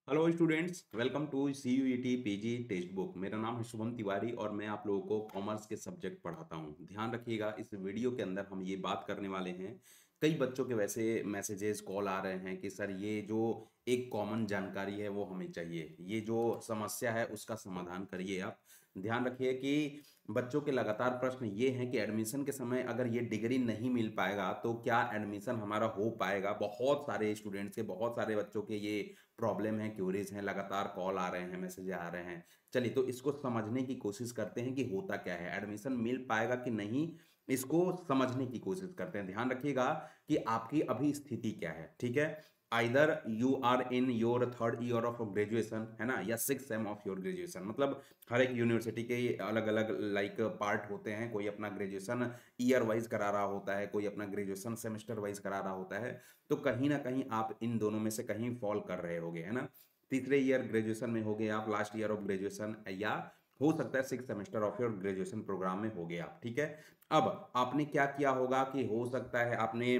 Hello students, welcome to CUET PG text book. मेरा नाम है शुभम तिवारी और मैं आप लोगों को कॉमर्स के सब्जेक्ट पढ़ाता हूं। ध्यान रखिएगा, इस वीडियो के अंदर हम ये बात करने वाले हैं। कई बच्चों के वैसे मैसेजेस कॉल आ रहे हैं कि सर ये जो एक कॉमन जानकारी है वो हमें चाहिए, ये जो समस्या है उसका समाधान करिए आप। ध्यान रखिए कि बच्चों के लगातार प्रश्न ये हैं कि एडमिशन के समय अगर ये डिग्री नहीं मिल पाएगा तो क्या एडमिशन हमारा हो पाएगा। बहुत सारे स्टूडेंट्स के, बहुत सारे बच्चों के ये प्रॉब्लम है, क्यूरीज हैं, लगातार कॉल आ रहे हैं, मैसेज आ रहे हैं। चलिए तो इसको समझने की कोशिश करते हैं कि होता क्या है, एडमिशन मिल पाएगा कि नहीं, इसको समझने की कोशिश करते हैं। ध्यान रखिएगा कि आपकी अभी स्थिति क्या है, ठीक है। Either you are in your third year of graduation, है ना, या six sem of your graduation. मतलब हर एक यूनिवर्सिटी के अलग अलग लाइक पार्ट होते हैं। कोई अपना ग्रेजुएशन ईयर वाइज करा रहा होता है, कोई अपना ग्रेजुएशन सेमेस्टर वाइज करा रहा होता है। तो कहीं ना कहीं आप इन दोनों में से कहीं फॉल कर रहे होगे, है ना। तीसरे ईयर ग्रेजुएशन में होगे आप, लास्ट ईयर ऑफ ग्रेजुएशन, या हो सकता है six semester of your graduation program में होगे आप, ठीक है। अब आपने क्या किया होगा कि हो सकता है आपने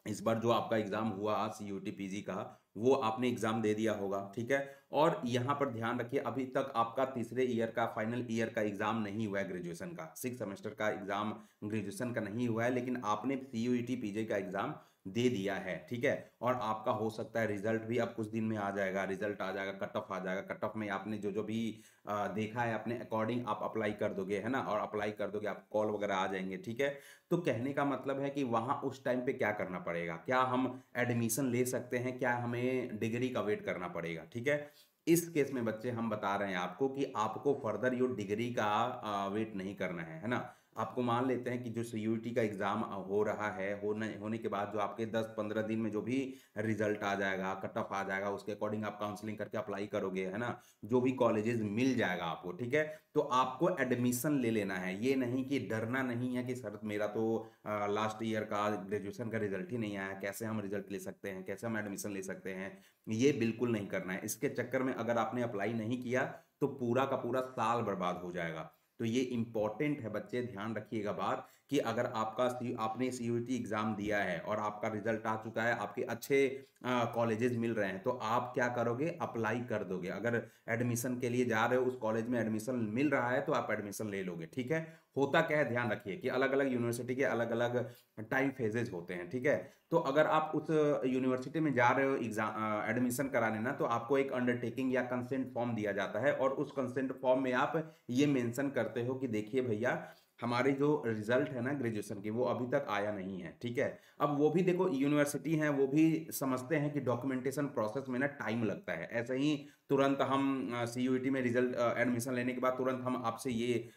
इस बार जो आपका एग्जाम हुआ CUET पीजी का, वो आपने एग्जाम दे दिया होगा, ठीक है। और यहाँ पर ध्यान रखिए, अभी तक आपका तीसरे ईयर का, फाइनल ईयर का एग्जाम नहीं हुआ है, ग्रेजुएशन का सिक्स सेमेस्टर का एग्जाम ग्रेजुएशन का नहीं हुआ है, लेकिन आपने CUET पीजी का एग्जाम दे दिया है, ठीक है। और आपका हो सकता है रिजल्ट भी अब कुछ दिन में आ जाएगा, रिजल्ट आ जाएगा, कट ऑफ आ जाएगा। कट ऑफ में आपने जो जो भी देखा है अपने अकॉर्डिंग आप अप्लाई कर दोगे, है ना, और अप्लाई कर दोगे, आप कॉल वगैरह आ जाएंगे, ठीक है। तो कहने का मतलब है कि वहां उस टाइम पे क्या करना पड़ेगा, क्या हम एडमिशन ले सकते हैं, क्या हमें डिग्री का वेट करना पड़ेगा, ठीक है। इस केस में बच्चे हम बता रहे हैं आपको कि आपको फर्दर यो डिग्री का वेट नहीं करना है ना। आपको मान लेते हैं कि जो CUET का एग्जाम हो रहा है, होने के बाद जो आपके 10-15 दिन में जो भी रिजल्ट आ जाएगा, कट ऑफ आ जाएगा, उसके अकॉर्डिंग आप काउंसलिंग करके अप्लाई करोगे, है ना। जो भी कॉलेजेस मिल जाएगा आपको, ठीक है। तो आपको एडमिशन ले लेना है, ये नहीं कि डरना नहीं है कि सर मेरा तो लास्ट ईयर का ग्रेजुएशन का रिजल्ट ही नहीं आया, कैसे हम रिजल्ट ले सकते हैं, कैसे हम एडमिशन ले सकते हैं। ये बिल्कुल नहीं करना है। इसके चक्कर में अगर आपने अप्लाई नहीं किया तो पूरा का पूरा साल बर्बाद हो जाएगा। तो ये इंपॉर्टेंट है बच्चे, ध्यान रखिएगा बात कि अगर आपने CUET एग्जाम दिया है और आपका रिजल्ट आ चुका है, आपके अच्छे कॉलेजेस मिल रहे हैं, तो आप क्या करोगे, अप्लाई कर दोगे। अगर एडमिशन के लिए जा रहे हो, उस कॉलेज में एडमिशन मिल रहा है तो आप एडमिशन ले लोगे, ठीक है। होता क्या है, ध्यान रखिए कि अलग अलग यूनिवर्सिटी के अलग अलग टाइम फेजेस होते हैं, ठीक है। तो अगर आप उस यूनिवर्सिटी में जा रहे हो एग्जाम एडमिशन कराने ना, तो आपको एक अंडरटेकिंग या कंसेंट फॉर्म दिया जाता है, और उस कंसेंट फॉर्म में आप ये मेंशन करते हो कि देखिए भैया, हमारी जो रिजल्ट है ना ग्रेजुएशन की, वो अभी तक आया नहीं है, ठीक है। अब वो भी देखो, यूनिवर्सिटी है, वो भी समझते हैं कि डॉक्यूमेंटेशन प्रोसेस में ना टाइम लगता है। ऐसे ही तुरंत हम CUET में रिजल्ट एडमिशन लेने के बाद तुरंत हम आपसे ये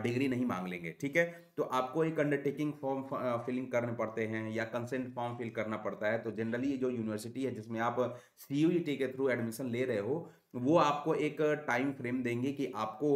डिग्री नहीं मांग लेंगे, ठीक है। तो आपको एक अंडरटेकिंग फॉर्म फिलिंग करने पड़ते हैं या कंसेंट फॉर्म फिल करना पड़ता है। तो जनरली जो यूनिवर्सिटी है जिसमें आप CUET के थ्रू एडमिशन ले रहे हो, वो आपको एक टाइम फ्रेम देंगे कि आपको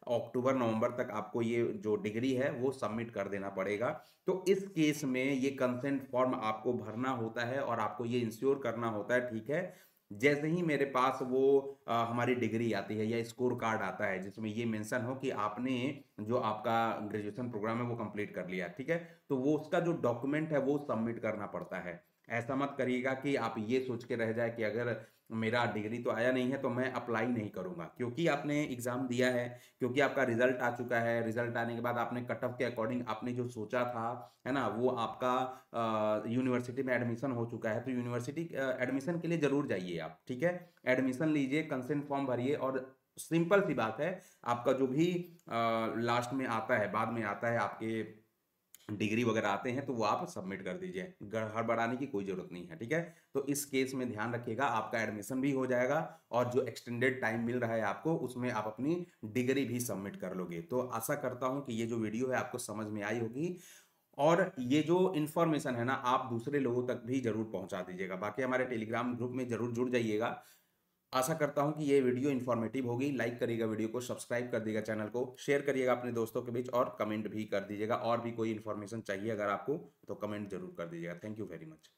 अक्टूबर नवंबर तक आपको ये जो डिग्री है वो सबमिट कर देना पड़ेगा। तो इस केस में ये कंसेंट फॉर्म आपको भरना होता है और आपको ये इंश्योर करना होता है, ठीक है। जैसे ही मेरे पास वो हमारी डिग्री आती है या स्कोर कार्ड आता है जिसमें ये मेंशन हो कि आपने जो आपका ग्रेजुएशन प्रोग्राम है वो कंप्लीट कर लिया, ठीक है, तो वो उसका जो डॉक्यूमेंट है वो सबमिट करना पड़ता है। ऐसा मत करिएगा कि आप ये सोच के रह जाए कि अगर मेरा डिग्री तो आया नहीं है तो मैं अप्लाई नहीं करूंगा, क्योंकि आपने एग्जाम दिया है, क्योंकि आपका रिजल्ट आ चुका है। रिजल्ट आने के बाद आपने कट ऑफ के अकॉर्डिंग आपने जो सोचा था, है ना, वो आपका यूनिवर्सिटी में एडमिशन हो चुका है। तो यूनिवर्सिटी एडमिशन के लिए जरूर जाइए आप, ठीक है। एडमिशन लीजिए, कंसेंट फॉर्म भरिए, और सिंपल सी बात है, आपका जो भी लास्ट में आता है, बाद में आता है, आपके डिग्री वगैरह आते हैं, तो वो आप सबमिट कर दीजिए। हड़बड़ाने की कोई जरूरत नहीं है, ठीक है। तो इस केस में ध्यान रखिएगा, आपका एडमिशन भी हो जाएगा और जो एक्सटेंडेड टाइम मिल रहा है आपको, उसमें आप अपनी डिग्री भी सबमिट कर लोगे। तो आशा करता हूं कि ये जो वीडियो है आपको समझ में आई होगी, और ये जो इन्फॉर्मेशन है ना, आप दूसरे लोगों तक भी जरूर पहुंचा दीजिएगा। बाकी हमारे टेलीग्राम ग्रुप में जरूर जुड़ जाइएगा। आशा करता हूं कि ये वीडियो इन्फॉर्मेटिव होगी। लाइक करिएगा वीडियो को, सब्सक्राइब कर दीजिएगा चैनल को, शेयर करिएगा अपने दोस्तों के बीच, और कमेंट भी कर दीजिएगा। और भी कोई इन्फॉर्मेशन चाहिए अगर आपको, तो कमेंट जरूर कर दीजिएगा। Thank you very much.